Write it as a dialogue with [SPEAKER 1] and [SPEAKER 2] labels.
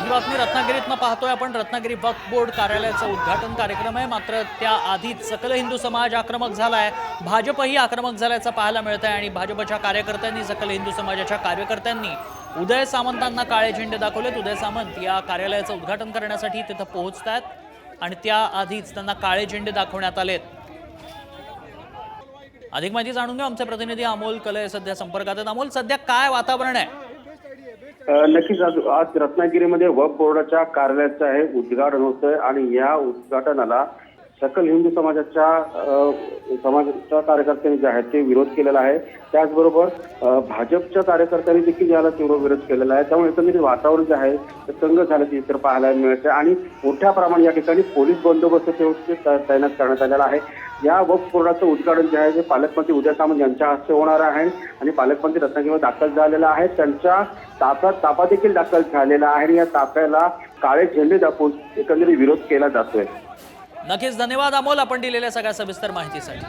[SPEAKER 1] ही बातमी रत्नागिरीतनं पाहतोय आपण। रत्नागिरी वक्फ बोर्ड कार्यालयाचं उद्घाटन कार्यक्रम आहे, मात्र त्याआधीच सकल हिंदू समाज आक्रमक झालाय, भाजपही आक्रमक झाल्याचं पाहायला मिळतंय आणि भाजपच्या कार्यकर्त्यांनी, सकल हिंदू समाजाच्या कार्यकर्त्यांनी उदय सामंतांना काळे झेंडे दाखवलेत। उदय सामंत या कार्यालयाचं उद्घाटन करण्यासाठी तिथं पोहोचतात आणि त्याआधीच त्यांना काळे झेंडे दाखवण्यात आलेत। अधिक माहिती जाणून घेऊ, आमचे प्रतिनिधी अमोल कलय सध्या संपर्कात आहेत। अमोल, सध्या काय वातावरण आहे?
[SPEAKER 2] नक्कीच आज रत्नागिरीमध्ये वक्फ बोर्डाच्या कार्यालयाचं आहे उद्घाटन होतंय आणि या उद्घाटनाला सकल हिंदू समाजाच्या कार्यकर्त्यांनी जे आहे ते विरोध केलेला आहे। त्याचबरोबर भाजपच्या कार्यकर्त्यांनी देखील याला तीव्र विरोध केलेला आहे। त्यामुळे एकंदरीत वातावरण जे आहे ते तंग झाल्याचं चित्र पाहायला मिळते आणि मोठ्या प्रमाणात या ठिकाणी पोलीस बंदोबस्त तैनात करण्यात आलेला आहे। या वक्फ बोर्डाचं उद्घाटन जे आहे ते पालकमंत्री उदय सामंत यांच्या हस्ते होणार आहे आणि पालकमंत्री रत्नागिरीमध्ये दाखल झालेला आहे। त्यांच्या ताफा देखील दाखल झालेला आहे आणि या ताफ्याला काळे झेंडे दाखवून एकंदरीत विरोध केला जातोय।
[SPEAKER 1] नक्कीच, धन्यवाद अमोल, आपण दिलेल्या सगळ्या सविस्तर माहितीसाठी।